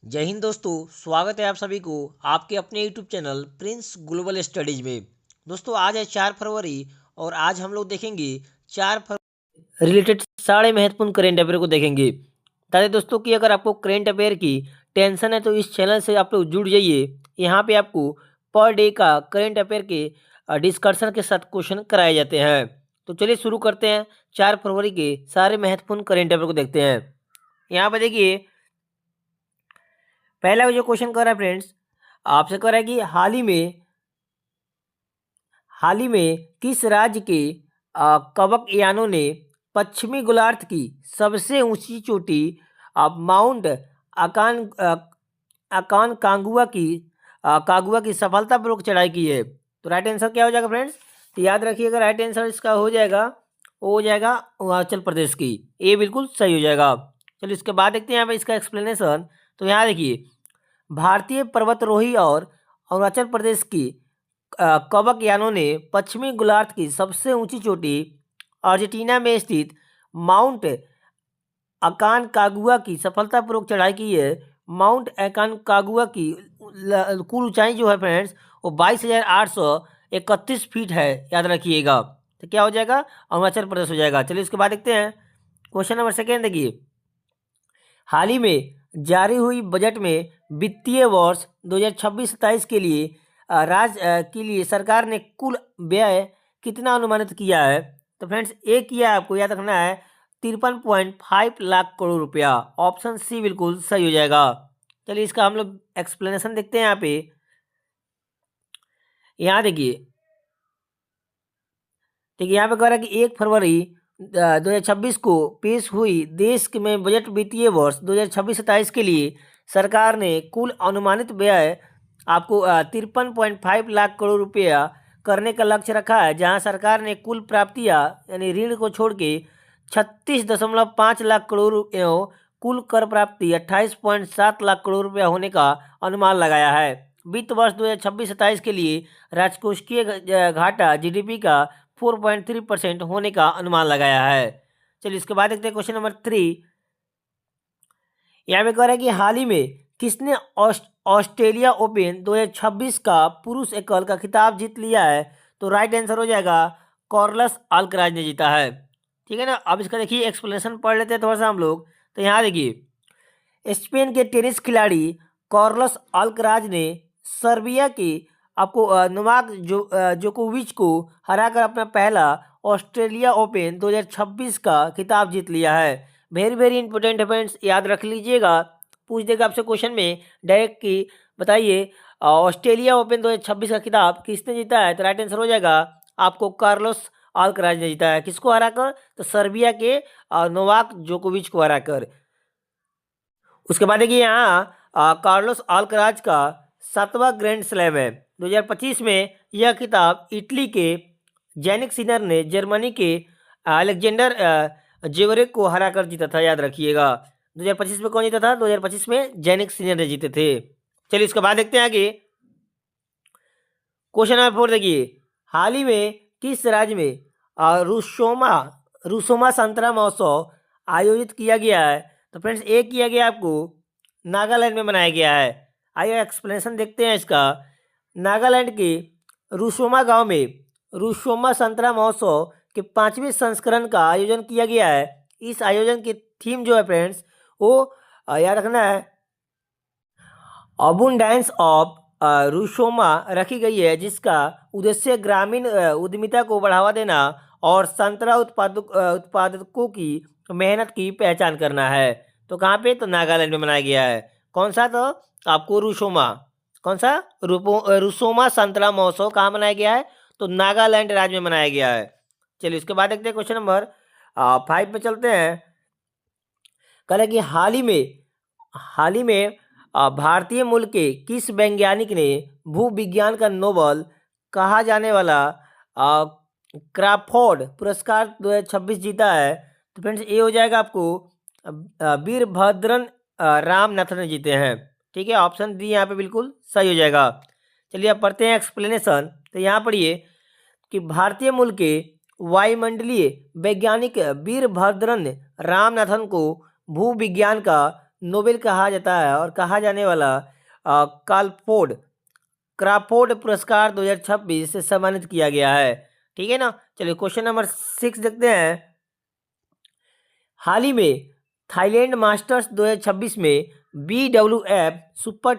जय हिंद दोस्तों। स्वागत है आप सभी को आपके अपने YouTube channel Prince global studies में। दोस्तों आज है 4 फरवरी और आज हम लोग देखेंगे 4 फरवरी रिलेटेड सारे महत्वपूर्ण करेंट अफेयर को देखेंगे। बता दें दोस्तों कि अगर आपको करेंट अफेयर की टेंशन है तो इस चैनल से आप लोग जुड़ जाइए। यहाँ पे आपको पर डे का करेंट अफेयर के डिस्कशन के साथ क्वेश्चन कराए जाते हैं। तो चलिए शुरू करते हैं। 4 फरवरी के सारे महत्वपूर्ण करेंट अफेयर को देखते हैं। यहाँ पर देखिए पहला जो क्वेश्चन कर रहा है फ्रेंड्स, आपसे कर रहा है कि हाल ही में किस राज्य के कवक यानों ने पश्चिमी गोलार्ध की सबसे ऊंची चोटी माउंट अकान अकान कागुआ की सफलतापूर्वक चढ़ाई की है। तो राइट आंसर क्या हो जाएगा फ्रेंड्स? तो याद रखिएगा राइट आंसर इसका हो जाएगा अरुणाचल प्रदेश की। ये बिल्कुल सही हो जाएगा। चलिए इसके बाद देखते हैं यहाँ पे इसका एक्सप्लेनेशन। तो यहाँ देखिए भारतीय पर्वतारोही और अरुणाचल प्रदेश की कवक यानों ने पश्चिमी गोलार्ध की सबसे ऊंची चोटी अर्जेंटीना में स्थित माउंट अकानकागुआ की सफलतापूर्वक चढ़ाई की है। माउंट अकानकागुआ की कुल ऊंचाई जो है फ्रेंड्स वो 22,831 फीट है, याद रखिएगा। तो क्या हो जाएगा? अरुणाचल प्रदेश हो जाएगा। चलिए इसके बाद देखते हैं क्वेश्चन नंबर सेकेंड। देखिए हाल ही में जारी हुई बजट में वित्तीय वर्ष 2026-27 के लिए के लिए सरकार ने कुल व्यय कितना अनुमानित किया है? तो फ्रेंड्स एक किया आपको याद रखना है 53.5 लाख करोड़ रुपया। ऑप्शन सी बिल्कुल सही हो जाएगा। चलिए इसका हम लोग एक्सप्लेनेशन देखते हैं। यहाँ पे यहाँ देखिए यहाँ पे कह रहा है कि 1 फरवरी 2026 को पेश हुई देश में बजट वित्तीय वर्ष 2026-27 के लिए सरकार ने कुल अनुमानित व्यय आपको 53.5 लाख करोड़ रुपया करने का लक्ष्य रखा है, जहां सरकार ने कुल प्राप्तियां यानी ऋण को छोड़ के 36.5 लाख करोड़ एवं कुल कर प्राप्ति 28.7 लाख करोड़ रुपया होने का अनुमान लगाया है। वित्त वर्ष 2026-27 के लिए राजकोषीय घाटा जीडीपी का 4.3% होने का अनुमान लगाया है। चलिए इसके बाद देखते हैं क्वेश्चन नंबर 3। यहाँ पे कह रहा है कि हाल ही में किसने ऑस्ट्रेलिया ओपन 2026 का पुरुष एकल का खिताब जीत लिया है? तो राइट आंसर हो जाएगा कार्लोस अल्कराज ने जीता है। ठीक है ना। अब इसका देखिए एक्सप्लेनेशन पढ़ लेते हैं थोड़ा सा हम लोग। तो यहाँ देखिए स्पेन के टेनिस खिलाड़ी कार्लोस अल्कराज ने सर्बिया के आपको नोवाक जोकोविच को हराकर अपना पहला ऑस्ट्रेलिया ओपन 2026 का खिताब जीत लिया है। वेरी वेरी इंपॉर्टेंट है फ्रेंड्स, याद रख लीजिएगा। पूछ देगा आपसे क्वेश्चन में डायरेक्ट कि बताइए ऑस्ट्रेलिया ओपन 2026 का खिताब किसने जीता है? तो राइट आंसर हो जाएगा आपको कार्लोस अल्कराज ने जीता है। किसको हराकर? तो सर्बिया के नोवाक जोकोविच को हराकर। उसके बाद देखिए यहाँ कार्लोस अल्कराज का 7वां ग्रैंड स्लैम है। 2025 में यह खिताब इटली के जैनिक सिनर ने जर्मनी के अलेक्जेंडर जेवरेक को हराकर जीता था, याद रखिएगा। 2025 में कौन जीता था? 2025 में जैनिक सिनर ने जीते थे। चलिए इसके बाद देखते हैं आगे क्वेश्चन नंबर 4। देखिए हाल ही में किस राज्य में रुसोमा संतरा महोत्सव आयोजित किया गया है? तो फ्रेंड्स एक किया गया आपको नागालैंड में मनाया गया है। आइए एक्सप्लेनेशन देखते हैं इसका। नागालैंड के रुसोमा गांव में रुसोमा संतरा महोत्सव के 5वें संस्करण का आयोजन किया गया है। इस आयोजन की थीम जो है फ्रेंड्स वो याद रखना है अबुंडेंस ऑफ रुसोमा रखी गई है, जिसका उद्देश्य ग्रामीण उद्यमिता को बढ़ावा देना और संतरा उत्पादकों की मेहनत की पहचान करना है। तो कहाँ पे? तो नागालैंड में मनाया गया है। कौन सा? तो आपको रुसोमा। कौन सा? रुसोमा संतरा महोत्सव कहाँ मनाया गया है? तो नागालैंड राज्य में मनाया गया है। चलिए इसके बाद देखते हैं क्वेश्चन नंबर 5 पे चलते हैं। कह रहे कि हाल ही में भारतीय मूल के किस वैज्ञानिक ने भूविज्ञान का नोबेल कहा जाने वाला क्राफोर्ड पुरस्कार 2026 जीता है? तो फ्रेंड्स ये हो जाएगा आपको वीरभद्रन रामनाथन ने जीते हैं। ठीक है, ऑप्शन डी यहाँ पे बिल्कुल सही हो जाएगा। चलिए अब पढ़ते हैं एक्सप्लेनेशन। तो यहाँ पढ़िए कि भारतीय मूल के वायुमंडलीय वैज्ञानिक वीरभद्रन रामनाथन को भूविज्ञान का नोबेल कहा जाता है और कहा जाने वाला क्राफोर्ड पुरस्कार 2026 से सम्मानित किया गया है। ठीक है ना। चलिए क्वेश्चन नंबर 6 देखते हैं। हाल ही में थाईलैंड मास्टर्स 2026 में BWF सुपर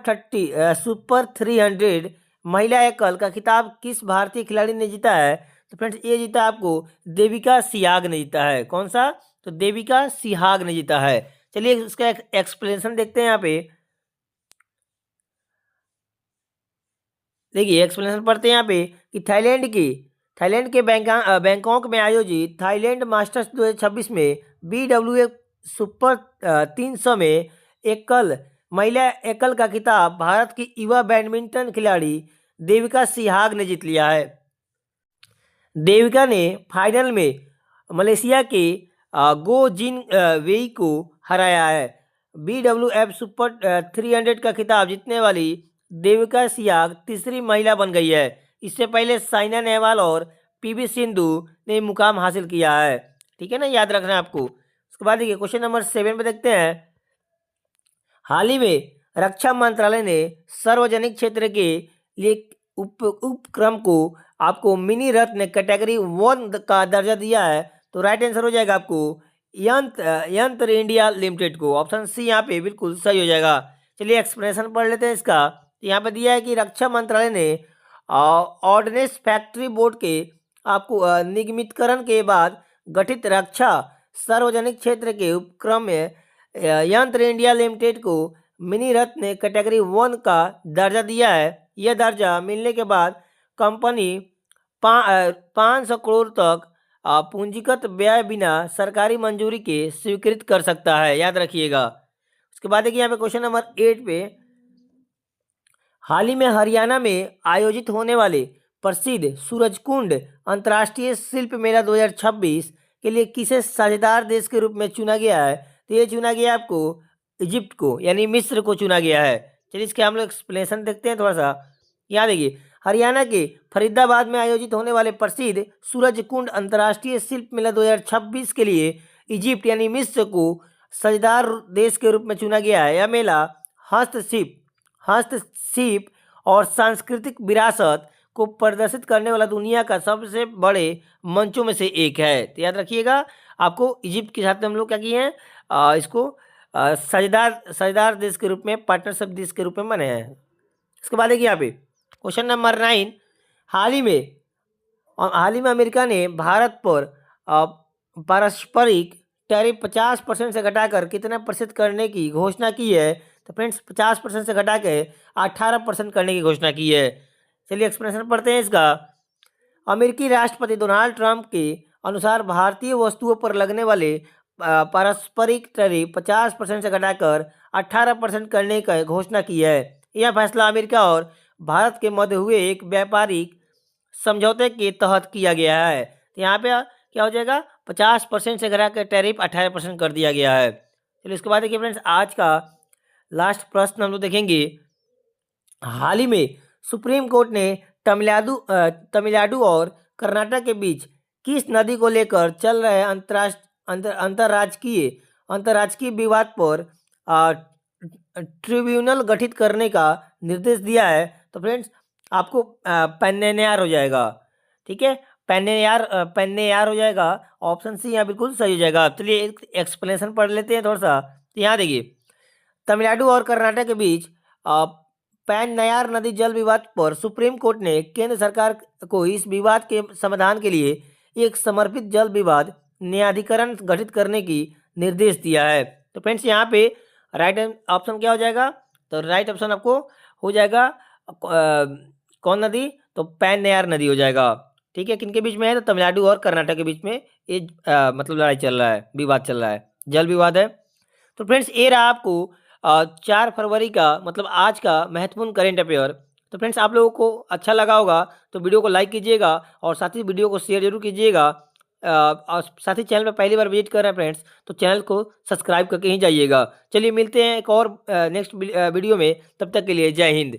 300 महिला एकल का खिताब किस भारतीय खिलाड़ी ने जीता है? तो फ्रेंड्स ये जीता आपको देविका सिहाग ने जीता है। कौन सा? तो देविका सिहाग ने जीता है। चलिए इसका एक्सप्लेनेशन देखते हैं यहाँ पे। देखिए एक्सप्लेनेशन पढ़ते हैं यहाँ पे कि थाईलैंड के बैंकॉक में आयोजित थाईलैंड मास्टर्स 2026 में BWF सुपर 300 में महिला एकल का खिताब भारत की युवा बैडमिंटन खिलाड़ी देविका सिहाग ने जीत लिया है। देविका ने फाइनल में मलेशिया के गो जिन वेई को हराया है। BWF सुपर 300 का खिताब जीतने वाली देविका सिहाग तीसरी महिला बन गई है। इससे पहले साइना नेहवाल और PV सिंधु ने मुकाम हासिल किया है। ठीक है ना, याद रखना है आपको। उसके बाद देखिए क्वेश्चन नंबर 7 पे देखते हैं। हाल ही में रक्षा मंत्रालय ने सार्वजनिक क्षेत्र के लिए उपक्रम को आपको मिनी रत्न कैटेगरी 1 का दर्जा दिया है। तो राइट आंसर हो जाएगा आपको यंत्र इंडिया लिमिटेड को। ऑप्शन सी यहाँ पे बिल्कुल सही हो जाएगा। चलिए एक्सप्लेनेशन पढ़ लेते हैं इसका। यहाँ पे दिया है कि रक्षा मंत्रालय ने ऑर्डिनेंस फैक्ट्री बोर्ड के आपको निगमितकरण के बाद गठित रक्षा सार्वजनिक क्षेत्र के उपक्रम में यंत्र इंडिया लिमिटेड को मिनी रत्न कैटेगरी 1 का दर्जा दिया है। यह दर्जा मिलने के बाद कंपनी 500 करोड़ तक पूंजीगत व्यय बिना सरकारी मंजूरी के स्वीकृत कर सकता है। याद रखिएगा। उसके बाद देखिए यहाँ पे क्वेश्चन नंबर 8 पे, हाल ही में हरियाणा में आयोजित होने वाले प्रसिद्ध सूरजकुंड अंतर्राष्ट्रीय शिल्प मेला 2026 के लिए किसे साझेदार देश के रूप में चुना गया है? तो ये चुना गया आपको इजिप्ट को, यानी मिस्र को चुना गया है। चलिए इसके हम लोग एक्सप्लेनेशन देखते हैं थोड़ा सा। यहाँ देखिए, हरियाणा के फरीदाबाद में आयोजित होने वाले प्रसिद्ध सूरजकुंड अंतर्राष्ट्रीय शिल्प मेला 2026 के लिए इजिप्ट यानी मिस्र को साझेदार देश के रूप में चुना गया है। यह मेला हस्तशिल्प और सांस्कृतिक विरासत को प्रदर्शित करने वाला दुनिया का सबसे बड़े मंचों में से एक है। तो याद रखिएगा, आपको इजिप्ट के साथ में हम लोग क्या किए हैं, इसको साझेदार देश के रूप में, पार्टनरशिप देश के रूप में माने हैं। इसके बाद देखिए यहाँ पे क्वेश्चन नंबर 9, हाल ही में अमेरिका ने भारत पर पारस्परिक टैरिफ 50% से घटाकर कितना प्रतिशत करने की घोषणा की है? तो फ्रेंड्स 50% से घटा के 18% करने की घोषणा की है। चलिए एक्सप्लेनेशन पढ़ते हैं इसका। अमेरिकी राष्ट्रपति डोनाल्ड ट्रंप के अनुसार भारतीय वस्तुओं पर लगने वाले पारस्परिक टैरिफ 50% से घटाकर 18% करने की घोषणा की है। यह फैसला अमेरिका और भारत के मध्य हुए एक व्यापारिक समझौते के तहत किया गया है। तो यहाँ पे क्या हो जाएगा, 50% से घटा कर टैरिफ 18% कर दिया गया है। चलिए इसके बाद देखिए फ्रेंड्स, आज का लास्ट प्रश्न हम लोग देखेंगे। हाल ही में सुप्रीम कोर्ट ने तमिलनाडु और कर्नाटक के बीच किस नदी को लेकर चल रहे अंतर्राजकीय विवाद पर ट्रिब्यूनल गठित करने का निर्देश दिया है? तो फ्रेंड्स आपको पेन्नेयार हो जाएगा। ठीक है, पेन्नेयार हो जाएगा। ऑप्शन सी यहाँ बिल्कुल सही हो जाएगा। चलिए एक एक्सप्लेनेशन पढ़ लेते हैं थोड़ा सा। तो यहाँ देखिए, तमिलनाडु और कर्नाटक के बीच पेन्नयार नदी जल विवाद पर सुप्रीम कोर्ट ने केंद्र सरकार को इस विवाद के समाधान के लिए एक समर्पित जल विवाद न्यायाधिकरण गठित करने की निर्देश दिया है। तो फ्रेंड्स यहाँ पे राइट ऑप्शन क्या हो जाएगा? तो राइट ऑप्शन आपको हो जाएगा कौन नदी? तो पेन्नयार नदी हो जाएगा। ठीक है, किनके बीच में है? तो तमिलनाडु और कर्नाटक के बीच में ये मतलब लड़ाई चल रहा है, विवाद चल रहा है, जल विवाद है। तो फ्रेंड्स ये रहा आपको 4 फरवरी का मतलब आज का महत्वपूर्ण करेंट अफेयर। तो फ्रेंड्स आप लोगों को अच्छा लगा होगा तो वीडियो को लाइक कीजिएगा और साथ ही वीडियो को शेयर जरूर कीजिएगा। और साथ ही चैनल पर पहली बार विजिट कर रहे हैं फ्रेंड्स तो चैनल को सब्सक्राइब करके ही जाइएगा। चलिए मिलते हैं एक और नेक्स्ट वीडियो में, तब तक के लिए जय हिंद।